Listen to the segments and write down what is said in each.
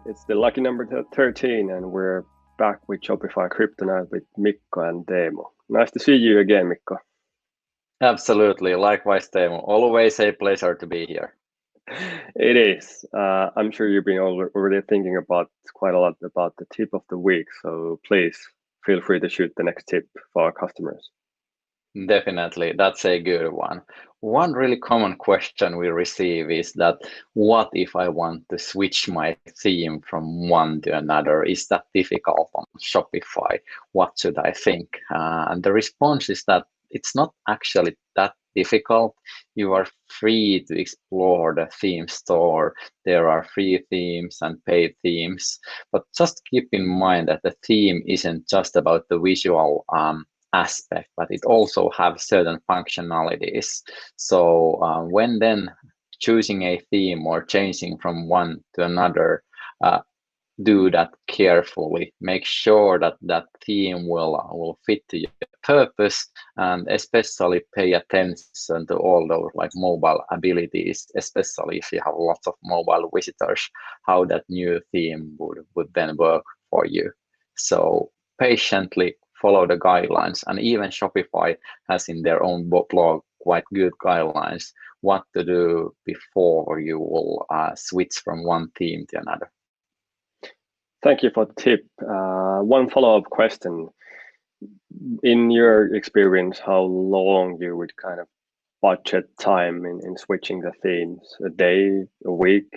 It's the lucky number 13, and we're back with Shopify Kryptonite with Mikko and Teemu. Nice to see you again, Mikko. Absolutely. Likewise, Teemu. Always a pleasure to be here. It is. I'm sure you've been already thinking about quite a lot about the tip of the week, so please feel free to shoot the next tip for our customers. Definitely. That's a good one. One really common question we receive is that what if I want to switch my theme from one to another? Is that difficult on Shopify? What should I think? And the response is that it's not actually that difficult. You are free to explore the theme store. There are free themes and paid themes, but just keep in mind that the theme isn't just about the visual aspect, but it also have certain functionalities. So when then choosing a theme or changing from one to another, do that carefully. Make sure that that theme will fit to your purpose, and especially pay attention to all those like mobile abilities, especially if you have lots of mobile visitors, how that new theme would then work for you. So patiently follow the guidelines, and even Shopify has in their own blog quite good guidelines what to do before you will switch from one theme to another. Thank you for the tip. One follow-up question. In your experience, how long you would kind of budget time in switching the themes? A day, a week?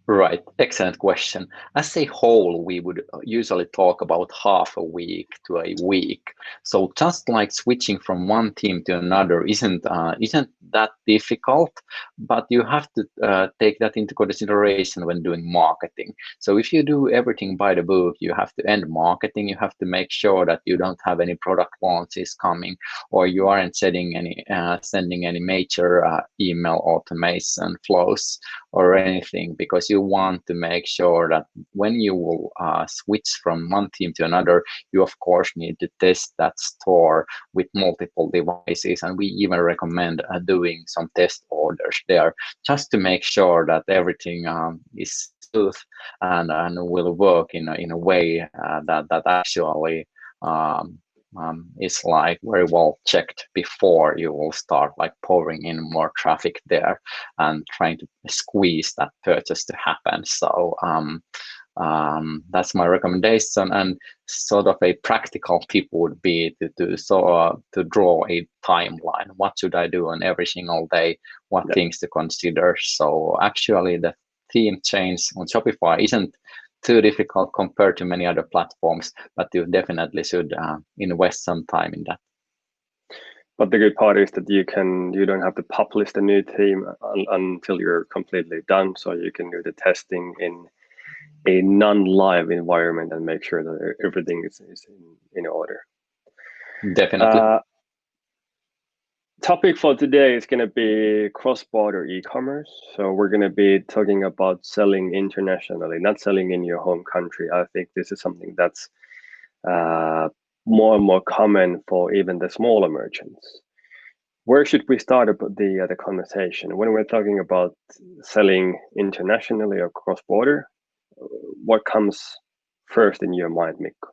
Right, excellent question. As a whole, we would usually talk about half a week to a week. So just like switching from one theme to another isn't that difficult, but you have to take that into consideration when doing marketing. So if you do everything by the book, you have to end marketing. You have to make sure that you don't have any product launches coming, or you aren't sending any major email automation flows or anything, because you want to make sure that when you will switch from one theme to another, you of course need to test that store with multiple devices, and we even recommend doing some test orders there just to make sure that everything is smooth and will work in a way that actually is like very well checked before you will start like pouring in more traffic there and trying to squeeze that purchase to happen. So that's my recommendation, and sort of a practical tip would be to draw a timeline. What should I do on every single day? What things to consider? So actually the theme change on Shopify isn't too difficult compared to many other platforms, but you definitely should invest some time in that. But the good part is that you don't have to publish the new theme until you're completely done, so you can do the testing in a non-live environment and make sure that everything is in order. Definitely. Topic for today is going to be cross-border e-commerce. So we're going to be talking about selling internationally, not selling in your home country. I think this is something that's more and more common for even the smaller merchants. Where should we start the conversation? When we're talking about selling internationally or cross-border, what comes first in your mind, Mikko?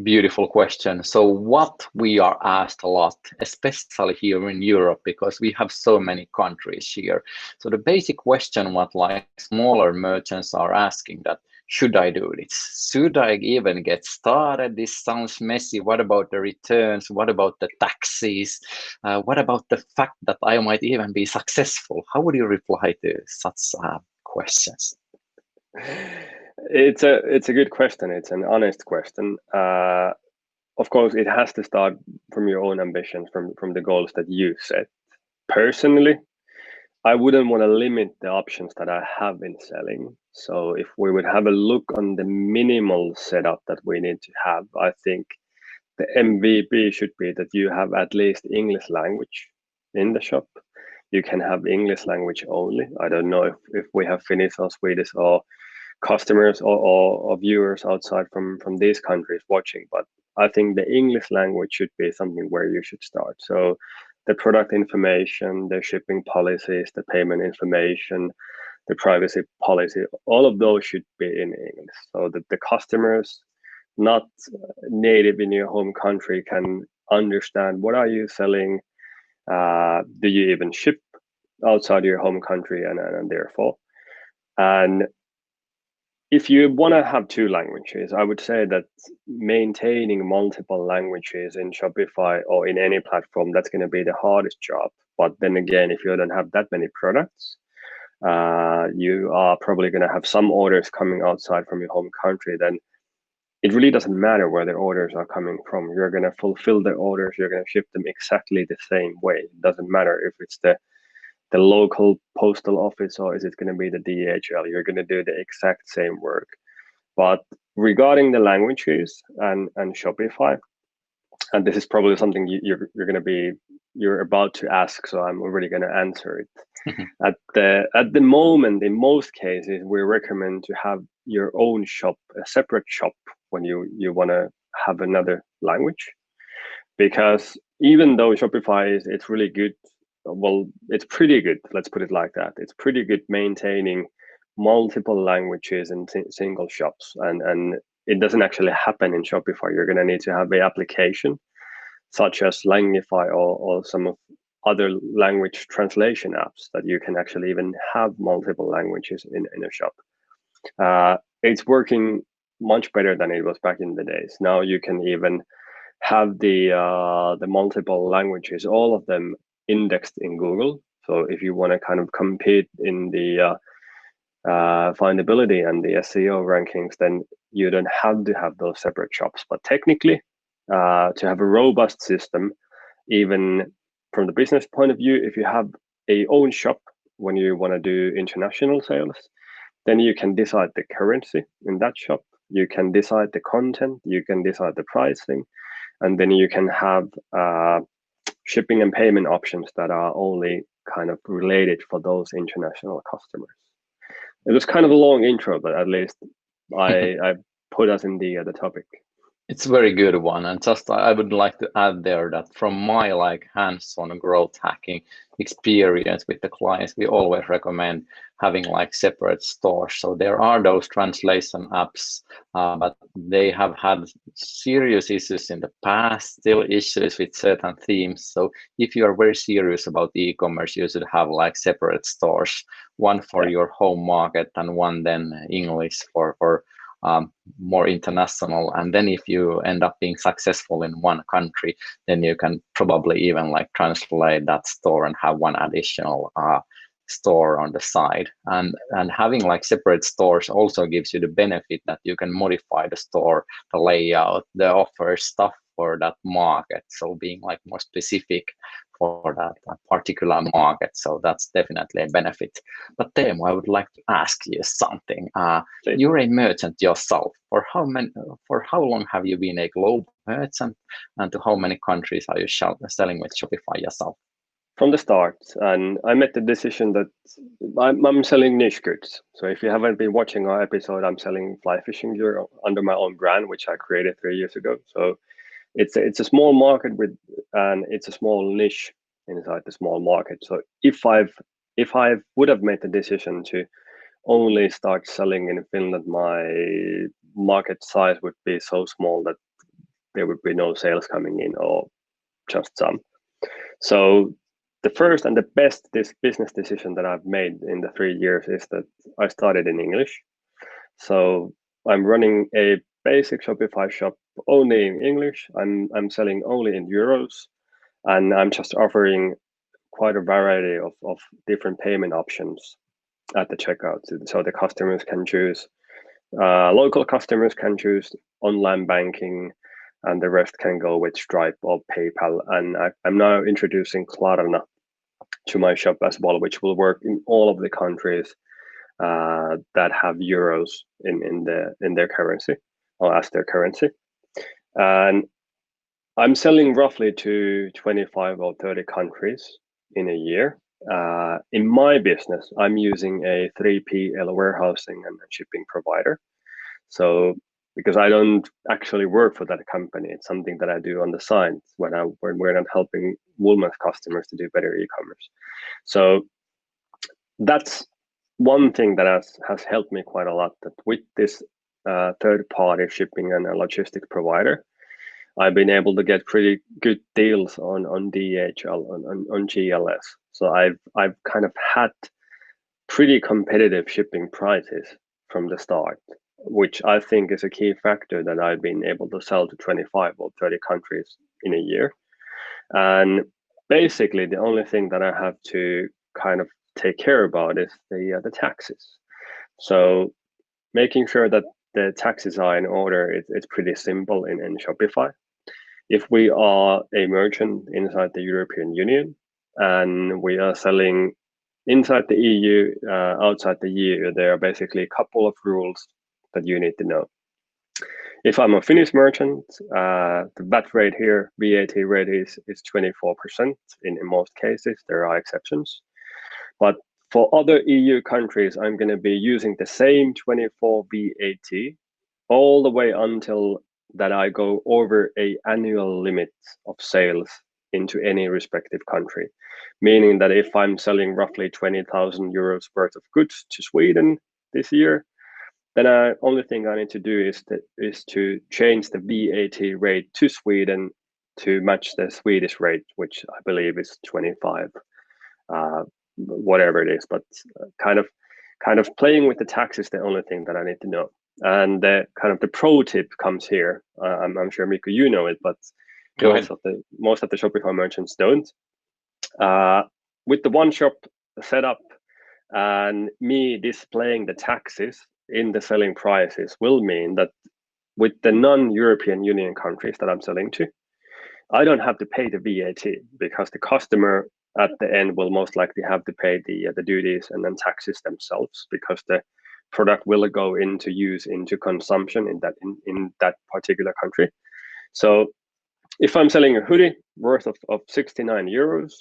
Beautiful question. So what we are asked a lot, especially here in Europe, because we have so many countries here. So the basic question what like smaller merchants are asking that, should I do this? Should I even get started? This sounds messy. What about the returns? What about the taxes? What about the fact that I might even be successful? How would you reply to such questions? It's a good question. It's an honest question. Of course, it has to start from your own ambitions, from the goals that you set. Personally, I wouldn't want to limit the options that I have in selling. So if we would have a look on the minimal setup that we need to have, I think the MVP should be that you have at least English language in the shop. You can have English language only. I don't know if we have Finnish or Swedish or customers or viewers outside from these countries watching, but I think the English language should be something where you should start. So the product information, the shipping policies, the payment information, the privacy policy, all of those should be in English, so that the customers not native in your home country can understand what are you selling, do you even ship outside your home country, and therefore. And if you want to have two languages, I would say that maintaining multiple languages in Shopify or in any platform, that's going to be the hardest job. But then again, if you don't have that many products, you are probably going to have some orders coming outside from your home country. Then it really doesn't matter where the orders are coming from. You're going to fulfill the orders. You're going to ship them exactly the same way. It doesn't matter if it's the local postal office or is it going to be the DHL. You're going to do the exact same work. But regarding the languages and Shopify, and this is probably something you're about to ask, so I'm already going to answer it. At the moment, in most cases, we recommend to have your own shop, a separate shop, when you want to have another language, because even though Shopify it's really good, well, it's pretty good. Let's put it like that. It's pretty good maintaining multiple languages in single shops, and it doesn't actually happen in Shopify. You're going to need to have an application such as Langify or some of other language translation apps that you can actually even have multiple languages in a shop. It's working much better than it was back in the days. Now you can even have the multiple languages, all of them indexed in Google. So if you want to kind of compete in the findability and the SEO rankings, then you don't have to have those separate shops. But technically, to have a robust system, even from the business point of view, if you have a own shop when you want to do international sales, then you can decide the currency in that shop. You can decide the content. You can decide the pricing, and then you can have shipping and payment options that are only kind of related for those international customers. It was kind of a long intro, but at least I put us in the topic. It's a very good one, and just I would like to add there that from my like hands-on growth hacking experience with the clients, we always recommend having like separate stores. So there are those translation apps, but they have had serious issues in the past, still issues with certain themes. So if you are very serious about e-commerce, you should have like separate stores, one for your home market and one then English for more international. And then if you end up being successful in one country, then you can probably even like translate that store and have one additional store on the side. And having like separate stores also gives you the benefit that you can modify the store, the layout, the offer stuff for that market. So being like more specific for that particular market. So that's definitely a benefit. But Teemu, I would like to ask you something. You're a merchant yourself. For how long have you been a global merchant, and to how many countries are you selling with Shopify yourself? From the start, and I made the decision that I'm selling niche goods. So if you haven't been watching our episode, I'm selling fly fishing gear under my own brand, which I created 3 years ago. So it's a small market and it's a small niche inside the small market. So if I would have made the decision to only start selling in Finland, my market size would be so small that there would be no sales coming in, or just some. So the first and the best this business decision that I've made in the 3 years is that I started in English. So I'm running a basic Shopify shop only in English. I'm selling only in euros, and I'm just offering quite a variety of different payment options at the checkout. So the customers can choose, local customers can choose online banking, and the rest can go with Stripe or PayPal. And I'm now introducing Klarna to my shop as well, which will work in all of the countries that have euros in their currency, or as their currency. And I'm selling roughly to 25 or 30 countries in a year. In my business, I'm using a 3PL warehousing and shipping provider. So because I don't actually work for that company, it's something that I do on the side when we're not helping Woolworth customers to do better e-commerce. So that's one thing that has helped me quite a lot, that with this third-party shipping and a logistics provider, I've been able to get pretty good deals on DHL on GLS. So I've kind of had pretty competitive shipping prices from the start, which I think is a key factor that I've been able to sell to 25 or 30 countries in a year. And basically, the only thing that I have to kind of take care about is the taxes. So making sure that the taxes are in order, it's pretty simple in Shopify. If we are a merchant inside the European Union and we are selling inside the EU, outside the EU, there are basically a couple of rules that you need to know. If I'm a Finnish merchant, the VAT rate here, VAT rate is 24% in most cases. There are exceptions. But for other EU countries, I'm going to be using the same 24 VAT all the way until that I go over a annual limit of sales into any respective country. Meaning that if I'm selling roughly 20,000 euros worth of goods to Sweden this year, then only thing I need to do is to change the VAT rate to Sweden to match the Swedish rate, which I believe is 25, whatever it is. But kind of playing with the tax is the only thing that I need to know. And the kind of the pro tip comes here. I'm sure Mikko, you know it, but most of the Shopify merchants don't. With the one shop setup and me displaying the taxes in the selling prices will mean that with the non-European Union countries that I'm selling to, I don't have to pay the VAT because the customer at the end will most likely have to pay the duties and then taxes themselves, because the product will go into use, into consumption in that particular country. So if I'm selling a hoodie worth of 69 euros,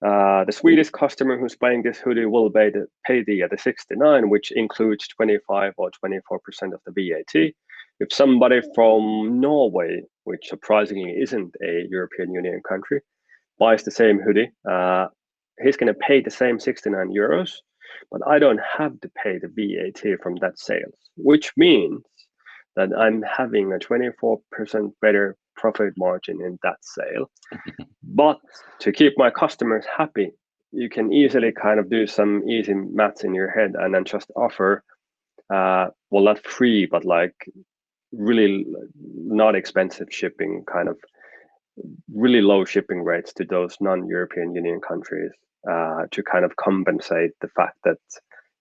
the Swedish customer who's buying this hoodie will pay the 69, which includes 25 or 24% of the VAT. If somebody from Norway, which surprisingly isn't a European Union country, buys the same hoodie, he's going to pay the same 69 euros, but I don't have to pay the VAT from that sales, which means that I'm having a 24% better profit margin in that sale. But to keep my customers happy, you can easily kind of do some easy maths in your head and then just offer, well, not free, but like really not expensive shipping, kind of really low shipping rates to those non-European Union countries to kind of compensate the fact that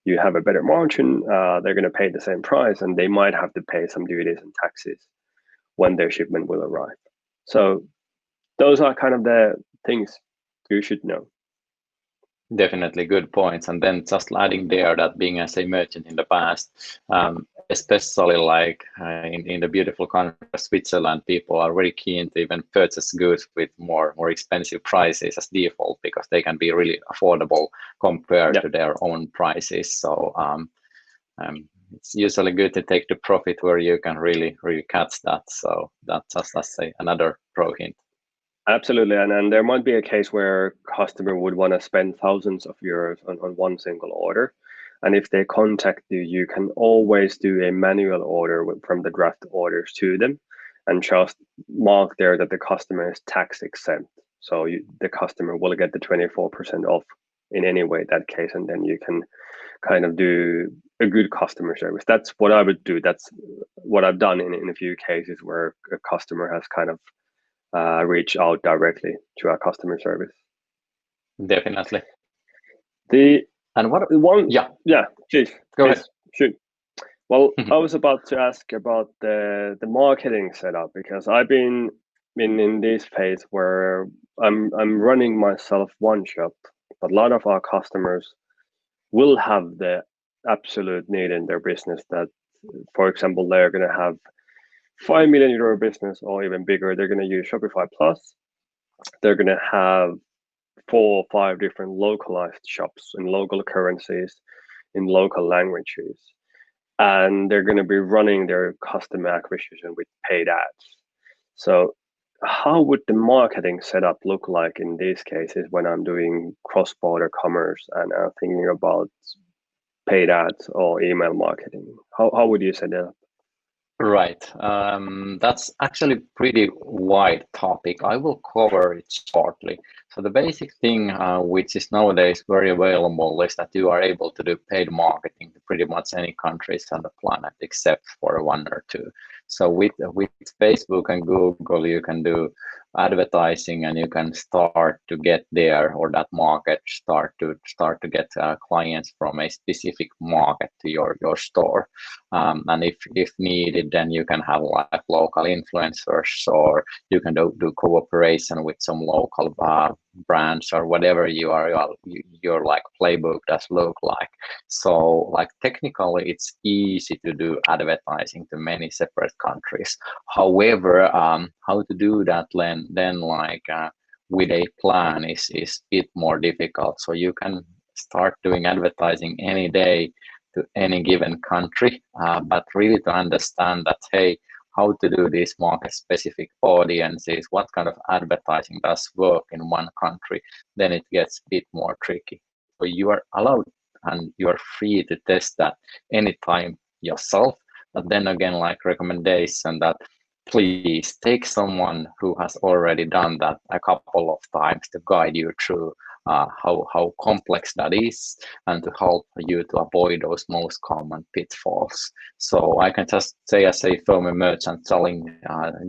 you have a better margin. They're going to pay the same price, and they might have to pay some duties and taxes when their shipment will arrive. So those are kind of the things you should know. Definitely good points. And then just adding there that being as a merchant in the past, especially like in the beautiful country of Switzerland, people are very keen to even purchase goods with more expensive prices as default, because they can be really affordable compared to their own prices. So it's usually good to take the profit where you can really catch that. So that's just, let's say, another pro hint. Absolutely, and there might be a case where customer would want to spend thousands of euros on one single order, and if they contact you, you can always do a manual order from the draft orders to them, and just mark there that the customer is tax exempt. So the customer will get the 24% off in any way that case, and then you can kind of do a good customer service. That's what I would do. That's what I've done in a few cases where a customer has kind of reach out directly to our customer service. Definitely. Please go ahead. Shoot. Well, I was about to ask about the marketing setup, because I've been in this phase where I'm running myself one shop, but a lot of our customers will have the absolute need in their business that, for example, they're going to have 5 million euro business or even bigger. They're going to use Shopify Plus. They're going to have 4 or 5 different localized shops in local currencies, in local languages, and they're going to be running their customer acquisition with paid ads. So how would the marketing setup look like in these cases when I'm doing cross-border commerce and thinking about paid ads or email marketing? How would you say that? Right. That's actually pretty wide topic. I will cover it shortly. So the basic thing, which is nowadays very available, is that you are able to do paid marketing to pretty much any countries on the planet except for one or two. So with Facebook and Google, you can do advertising, and you can start to get there, or that market start to get clients from a specific market to your store. And if needed, then you can have like local influencers, or you can do cooperation with some local brands, or whatever your like playbook does look like. So like technically it's easy to do advertising to many separate countries. However, how to do that then like with a plan is a bit more difficult. So you can start doing advertising any day to any given country, but really to understand that, hey, how to do these market specific audiences, what kind of advertising does work in one country, then it gets a bit more tricky. So you are allowed and you are free to test that anytime yourself. But then again, like recommendation that please take someone who has already done that a couple of times to guide you through how complex that is, and to help you to avoid those most common pitfalls. So I can just say, as a former merchant selling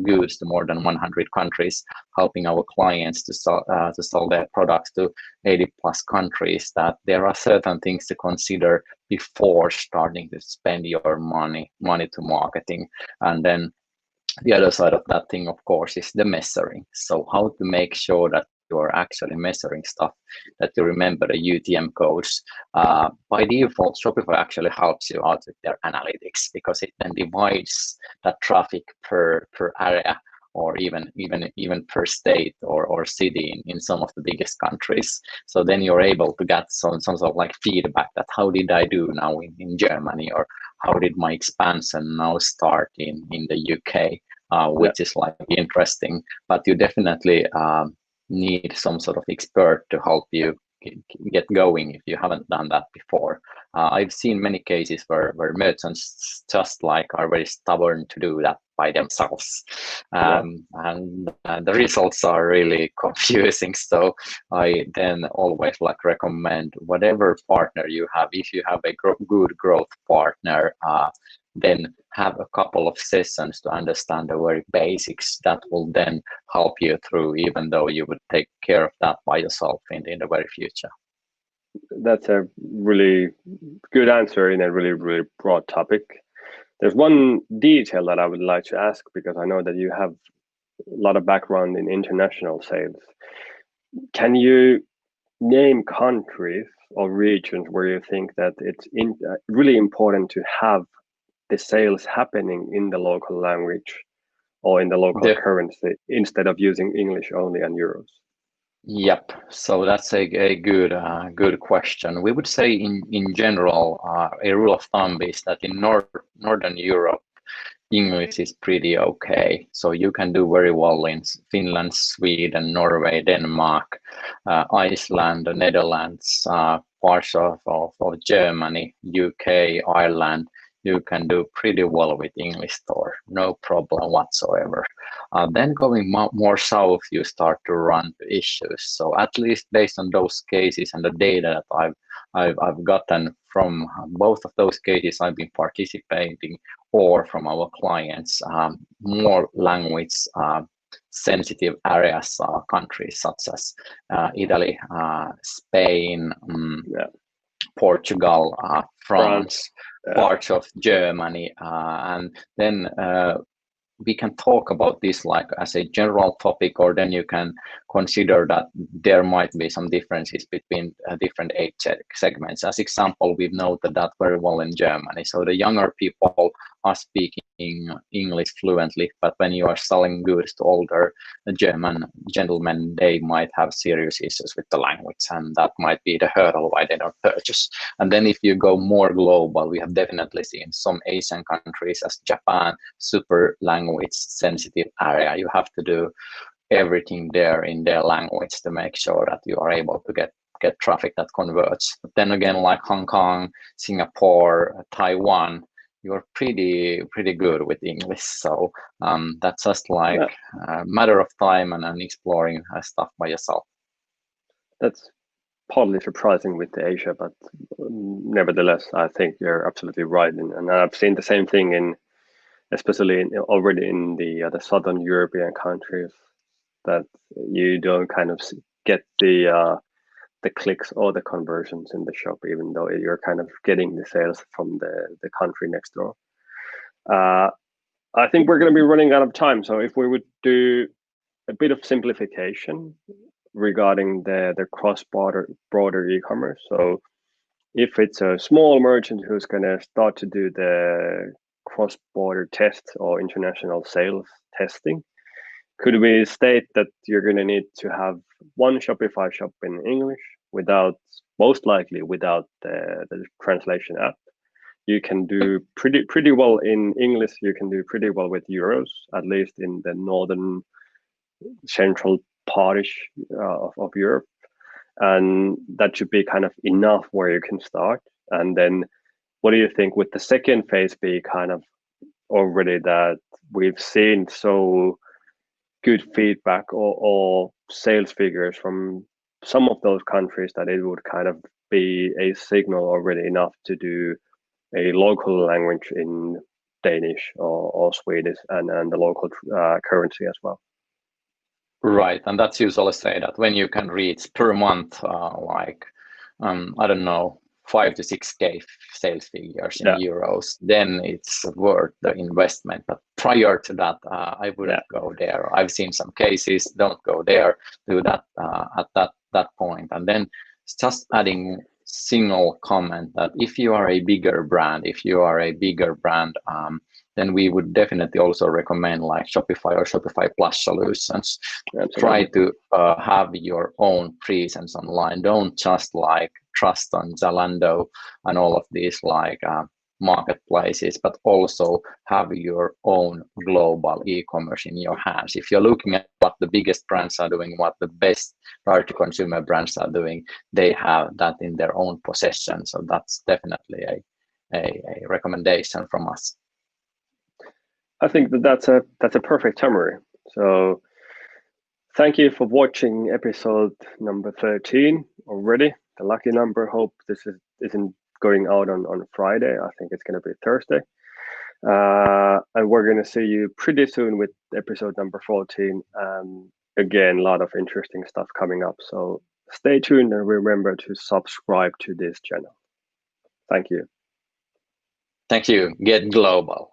goods to more than 100 countries, helping our clients to sell their products to 80 plus countries, that there are certain things to consider before starting to spend your money to marketing. And then the other side of that thing, of course, is the measuring. So how to make sure that you are actually measuring stuff, that you remember the UTM codes. By default, Shopify actually helps you out with their analytics, because it then divides that traffic per area, or even per state or city in some of the biggest countries. So then you're able to get some sort of like feedback that how did I do now in Germany, or how did my expansion now start in the UK, which is like interesting. But you definitely need some sort of expert to help you get going if you haven't done that before. I've seen many cases where merchants just like are very stubborn to do that by themselves, and the results are really confusing. So I then always like recommend whatever partner you have. If you have a good growth partner, then have a couple of sessions to understand the very basics that will then help you through, even though you would take care of that by yourself in the very future. That's a really good answer in a really, really broad topic. There's one detail that I would like to ask, because I know that you have a lot of background in international sales. Can you name countries or regions where you think that it's really important to have the sales happening in the local language or in the local currency instead of using English only and euros? Yep. So that's a good question. We would say in general, a rule of thumb is that in Northern Europe, English is pretty okay. So you can do very well in Finland, Sweden, Norway, Denmark, Iceland, the Netherlands, parts of Germany, UK, Ireland. You can do pretty well with English store, no problem whatsoever. Then going more south, you start to run into issues. So at least based on those cases and the data that I've gotten from both of those cases I've been participating, or from our clients, more language sensitive areas, countries such as Italy, Spain, Portugal, France, parts of Germany, and then we can talk about this like as a general topic, or then you can consider that there might be some differences between different age segments. As example, we've noted that very well in Germany. So the younger people are speaking English fluently, but when you are selling goods to older German gentlemen, they might have serious issues with the language, and that might be the hurdle why they don't purchase. And then if you go more global, we have definitely seen some Asian countries as Japan, super language sensitive area. You have to do everything there in their language to make sure that you are able to get get traffic that converts. But then again, like Hong Kong, Singapore, Taiwan, you're pretty good with English. So that's just like a matter of time and exploring stuff by yourself. That's partly surprising with the Asia, but nevertheless, I think you're absolutely right. And I've seen the same thing especially already in the Southern European countries, that you don't kind of get the clicks or the conversions in the shop, even though you're kind of getting the sales from the country next door. I think we're going to be running out of time. So if we would do a bit of simplification regarding the broader e-commerce. So if it's a small merchant who's going to start to do the cross-border test or international sales testing, could we state that you're going to need to have one Shopify shop in English most likely without the translation app? You can do pretty well in English. You can do pretty well with euros, at least in the northern central partish of Europe. And that should be kind of enough where you can start. And then what do you think with the second phase be kind of already that we've seen so good feedback or sales figures from some of those countries that it would kind of be a signal already enough to do a local language in Danish or Swedish and the local currency as well? Right, and that's usually say that when you can reach per month, like I don't know, 5 to 6K sales figures in euros, then it's worth the investment. But prior to that, I wouldn't go there. I've seen some cases, don't go there, do that at that point. And then just adding single comment that if you are a bigger brand, then we would definitely also recommend like Shopify or Shopify Plus solutions. Absolutely. Try to have your own presence online. Don't just like trust on Zalando and all of these like marketplaces, but also have your own global e-commerce in your hands. If you're looking at what the biggest brands are doing, what the best direct-to-consumer brands are doing, they have that in their own possession. So that's definitely a recommendation from us. I think that's a perfect summary. So thank you for watching episode number 13 already. The lucky number. Hope this isn't going out on Friday. I think it's going to be Thursday. And we're going to see you pretty soon with episode number 14. Again, a lot of interesting stuff coming up. So stay tuned and remember to subscribe to this channel. Thank you. Thank you. Get global.